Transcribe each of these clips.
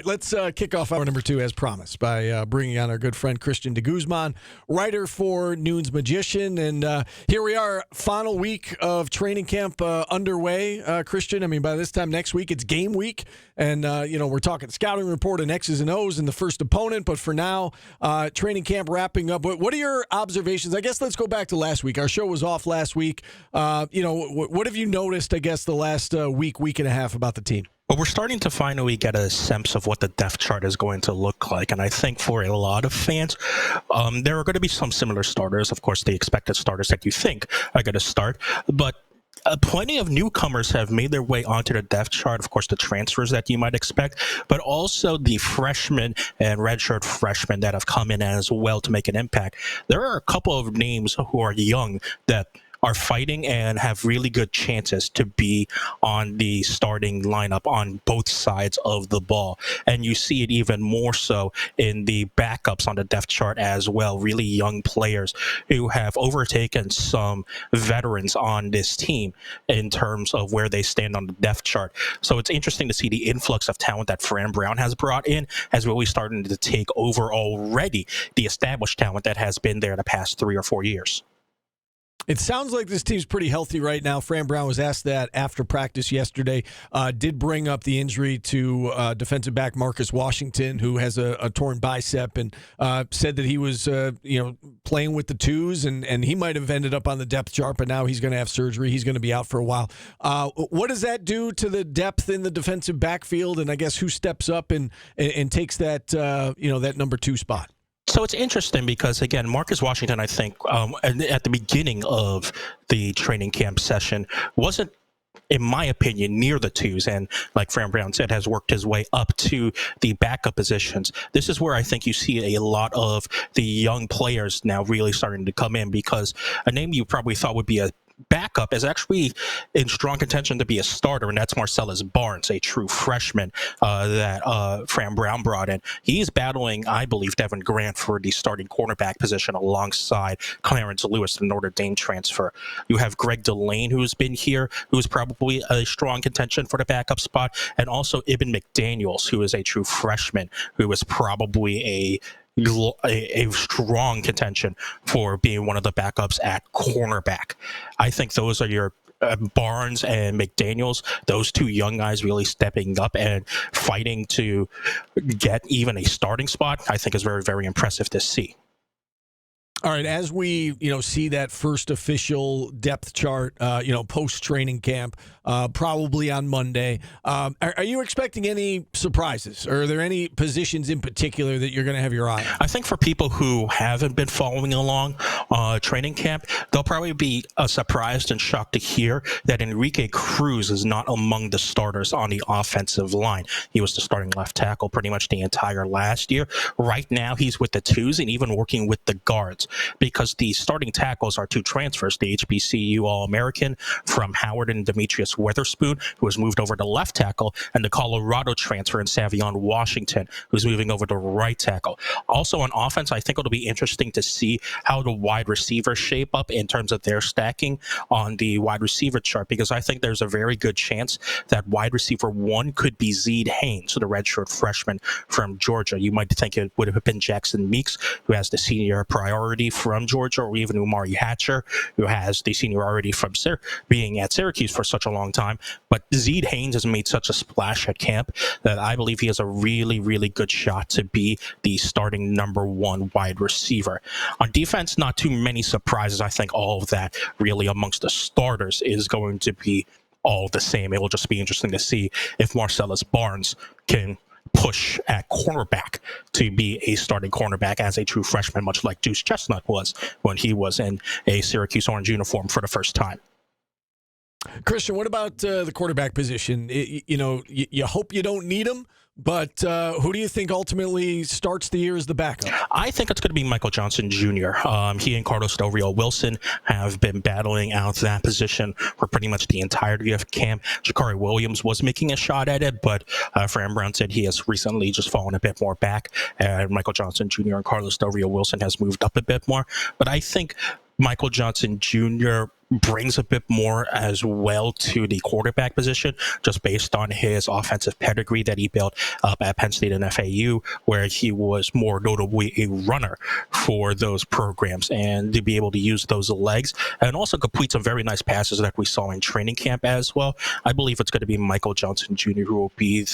let's kick off hour number 2 as promised by bringing on our good friend Christian DeGuzman, writer for Noon's Magician. And here we are, final week of training camp underway, Christian. I mean, by this time next week, it's game week. And, we're talking scouting report and X's and O's and the first opponent. But for now, training camp wrapping up. What are your observations? I guess let's go back to last week. Our show was off last week. What have you noticed, I guess, the last week and a half about the team? Well, we're starting to finally get a sense of what the depth chart is going to look like. And I think for a lot of fans, there are going to be some similar starters. Of course, the expected starters that you think are going to start. But plenty of newcomers have made their way onto the depth chart. Of course, the transfers that you might expect, but also the freshmen and redshirt freshmen that have come in as well to make an impact. There are a couple of names who are young that are fighting and have really good chances to be on the starting lineup on both sides of the ball. And you see it even more so in the backups on the depth chart as well. Really young players who have overtaken some veterans on this team in terms of where they stand on the depth chart. So it's interesting to see the influx of talent that Fran Brown has brought in as really starting to take over already the established talent that has been there the past 3 or 4 years. It sounds like this team's pretty healthy right now. Fran Brown was asked that after practice yesterday. Did bring up the injury to defensive back Marcus Washington, who has a torn bicep, and said that he was playing with the twos, and he might have ended up on the depth chart, but now he's going to have surgery. He's going to be out for a while. What does that do to the depth in the defensive backfield, and I guess who steps up and takes that that number 2 spot? So it's interesting because, again, Marcus Washington, I think, at the beginning of the training camp session wasn't, in my opinion, near the twos, and like Fran Brown said, has worked his way up to the backup positions. This is where I think you see a lot of the young players now really starting to come in, because a name you probably thought would be a backup is actually in strong contention to be a starter, and that's Marcellus Barnes, a true freshman that Fran Brown brought in. He's battling, I believe, Devin Grant for the starting cornerback position alongside Clarence Lewis, the Notre Dame transfer. You have Greg Delane, who's been here, who's probably a strong contention for the backup spot, and also Ibn McDaniels, who is a true freshman, who is probably a strong contention for being one of the backups at cornerback. I think those are your Barnes and McDaniels, those 2 young guys really stepping up and fighting to get even a starting spot, I think is very, very impressive to see. All right, as we see that first official depth chart, post training camp, probably on Monday, are you expecting any surprises? Or are there any positions in particular that you're going to have your eye on? I think for people who haven't been following along training camp, they'll probably be surprised and shocked to hear that Enrique Cruz is not among the starters on the offensive line. He was the starting left tackle pretty much the entire last year. Right now, he's with the twos and even working with the guards, because the starting tackles are 2 transfers, the HBCU All-American from Howard and Demetrius Witherspoon, who has moved over to left tackle, and the Colorado transfer in Savion Washington, who's moving over to right tackle. Also on offense, I think it'll be interesting to see how the wide receivers shape up in terms of their stacking on the wide receiver chart, because I think there's a very good chance that wide receiver 1 could be Zeed Haynes, the redshirt freshman from Georgia. You might think it would have been Jackson Meeks, who has the senior priority from Georgia, or even Umari Hatcher, who has the seniority from being at Syracuse for such a long time. But Zeed Haynes has made such a splash at camp that I believe he has a really, really good shot to be the starting number 1 wide receiver. On defense, not too many surprises. I think all of that really amongst the starters is going to be all the same. It will just be interesting to see if Marcellus Barnes can push at cornerback to be a starting cornerback as a true freshman, much like Deuce Chestnut was when he was in a Syracuse orange uniform for the first time. Christian, what about the quarterback position? You hope you don't need him, but who do you think ultimately starts the year as the backup? I think it's going to be Michael Johnson Jr. He and Carlos Del Rio Wilson have been battling out that position for pretty much the entirety of camp. Shakari Williams was making a shot at it, but Fran Brown said he has recently just fallen a bit more back, and Michael Johnson Jr. and Carlos Del Rio Wilson has moved up a bit more. But I think Michael Johnson Jr. brings a bit more as well to the quarterback position, just based on his offensive pedigree that he built up at Penn State and FAU, where he was more notably a runner for those programs, and to be able to use those legs and also complete some very nice passes that we saw in training camp as well. I believe it's going to be Michael Johnson Jr. who will be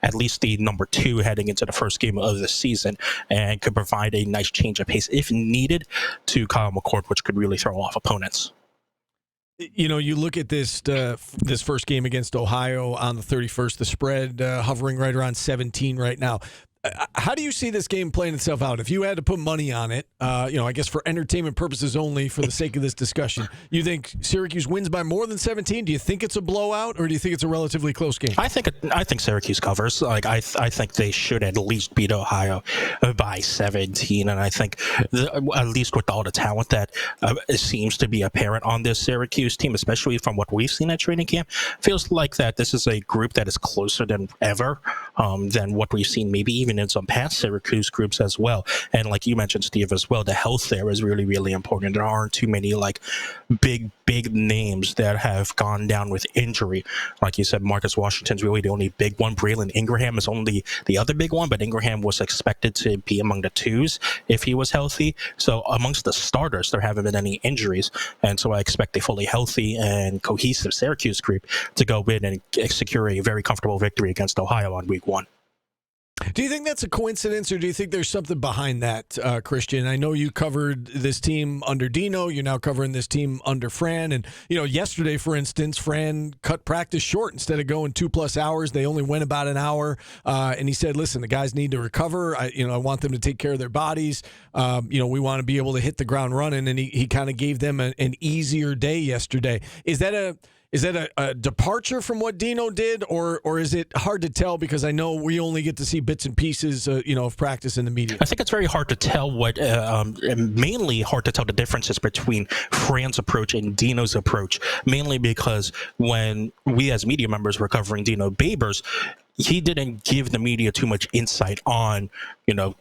at least the number 2 heading into the first game of the season, and could provide a nice change of pace if needed to Kyle McCord, which could really throw off opponents. You know, you look at this first game against Ohio on the 31st, the spread hovering right around 17 right now. How do you see this game playing itself out? If you had to put money on it, I guess for entertainment purposes only, for the sake of this discussion, you think Syracuse wins by more than 17? Do you think it's a blowout, or do you think it's a relatively close game? I think Syracuse covers. I think they should at least beat Ohio by 17, and I think at least with all the talent that seems to be apparent on this Syracuse team, especially from what we've seen at training camp, feels like that this is a group that is closer than ever than what we've seen maybe even in some past Syracuse groups as well. And like you mentioned, Steve, as well, the health there is really, really important. There aren't too many big names that have gone down with injury. Like you said, Marcus Washington's really the only big one. Braylon Ingraham is only the other big one, but Ingraham was expected to be among the 2s if he was healthy. So amongst the starters, there haven't been any injuries. And so I expect a fully healthy and cohesive Syracuse group to go in and secure a very comfortable victory against Ohio on week 1. Do you think that's a coincidence, or do you think there's something behind that, Christian? I know you covered this team under Dino. You're now covering this team under Fran. And, yesterday, for instance, Fran cut practice short. Instead of going 2+ hours, they only went about an hour. And he said, listen, the guys need to recover. I want them to take care of their bodies. We want to be able to hit the ground running. And he kind of gave them an easier day yesterday. Is that a departure from what Dino did, or is it hard to tell because I know we only get to see bits and pieces, of practice in the media? I think it's very hard to tell mainly hard to tell the differences between Fran's approach and Dino's approach, mainly because when we as media members were covering Dino Babers, he didn't give the media too much insight on,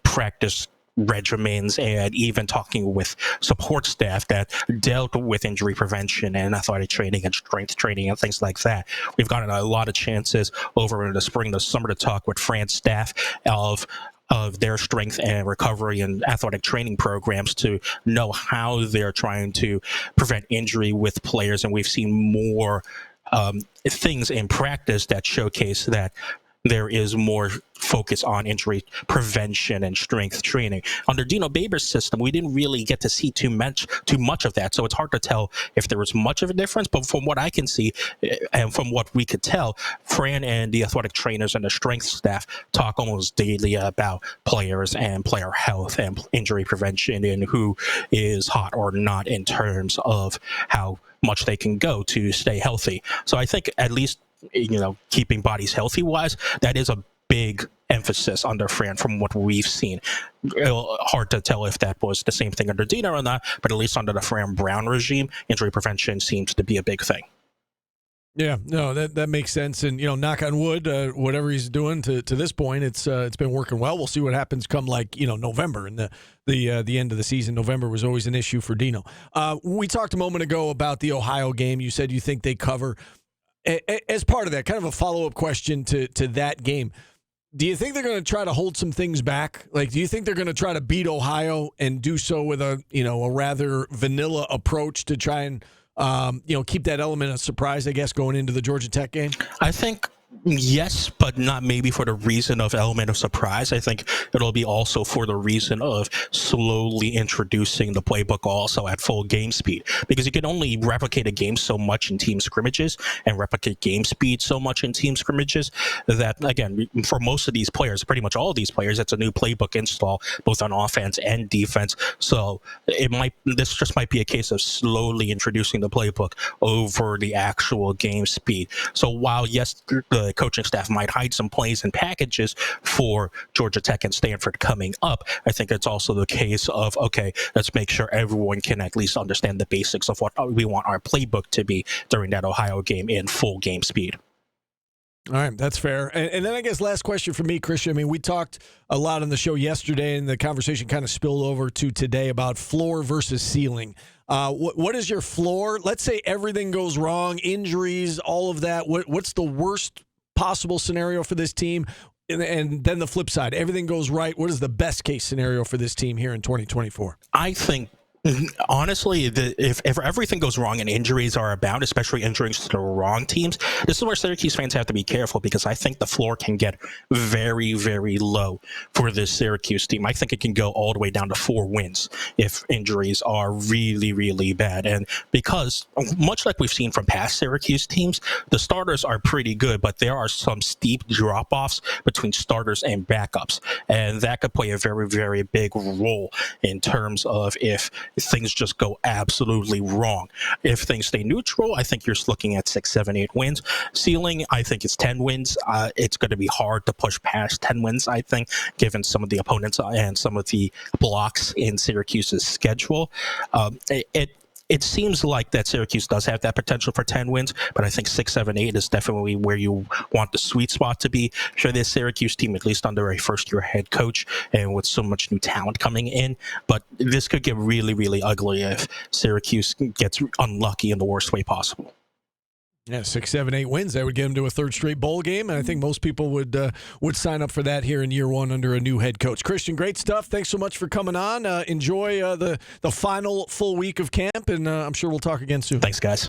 practice regimens and even talking with support staff that dealt with injury prevention and athletic training and strength training and things like that. We've gotten a lot of chances over in the spring, the summer to talk with Fran's staff of their strength and recovery and athletic training programs to know how they're trying to prevent injury with players. And we've seen more things in practice that showcase that there is more focus on injury prevention and strength training. Under Dino Babers' system, we didn't really get to see too much of that, so it's hard to tell if there was much of a difference. But from what I can see, and from what we could tell, Fran and the athletic trainers and the strength staff talk almost daily about players and player health and injury prevention and who is hot or not in terms of how much they can go to stay healthy. So I think at least keeping bodies healthy wise, that is a big emphasis under Fran from what we've seen. Hard to tell if that was the same thing under Dino or not, but at least under the Fran Brown regime, injury prevention seems to be a big thing. Yeah, no, that makes sense. And, knock on wood, whatever he's doing to this point, it's been working well. We'll see what happens come November and the end of the season. November was always an issue for Dino. We talked a moment ago about the Ohio game. You said you think they cover. As part of that, kind of a follow-up question to that game, do you think they're going to try to hold some things back? Do you think they're going to try to beat Ohio and do so with a rather vanilla approach to try and keep that element of surprise, I guess, going into the Georgia Tech game? I think yes, but not maybe for the reason of element of surprise. I think it'll be also for the reason of slowly introducing the playbook also at full game speed, because you can only replicate a game so much in team scrimmages and replicate game speed so much in team scrimmages that, again, for most of these players, pretty much all of these players, it's a new playbook install both on offense and defense. So this just might be a case of slowly introducing the playbook over the actual game speed. So while yes, the coaching staff might hide some plays and packages for Georgia Tech and Stanford coming up, I think it's also the case of, okay, let's make sure everyone can at least understand the basics of what we want our playbook to be during that Ohio game in full game speed. All right, that's fair. And then I guess last question for me, Christian. I mean, we talked a lot on the show yesterday, and the conversation kind of spilled over to today about floor versus ceiling. What is your floor? Let's say everything goes wrong, injuries, all of that. What's the worst possible scenario for this team? And then the flip side, everything goes right. What is the best case scenario for this team here in 2024? I think, honestly, if everything goes wrong and injuries are abound, especially injuries to the wrong teams, this is where Syracuse fans have to be careful, because I think the floor can get very, very low for this Syracuse team. I think it can go all the way down to 4 wins if injuries are really, really bad. And because, much like we've seen from past Syracuse teams, the starters are pretty good, but there are some steep drop-offs between starters and backups. And that could play a very, very big role in terms of if things just go absolutely wrong. If things stay neutral, I think you're looking at 6, 7, 8 wins. Ceiling, I think it's 10 wins. It's going to be hard to push past 10 wins, I think, given some of the opponents and some of the blocks in Syracuse's schedule. It seems like that Syracuse does have that potential for 10 wins, but I think 6, 7, 8 is definitely where you want the sweet spot to be for this Syracuse team, at least under a first-year head coach and with so much new talent coming in. But this could get really, really ugly if Syracuse gets unlucky in the worst way possible. Yeah, 6, 7, 8 wins. That would get them to a third straight bowl game, and I think most people would sign up for that here in year one under a new head coach. Christian, great stuff. Thanks so much for coming on. Enjoy the final full week of camp, and I'm sure we'll talk again soon. Thanks, guys.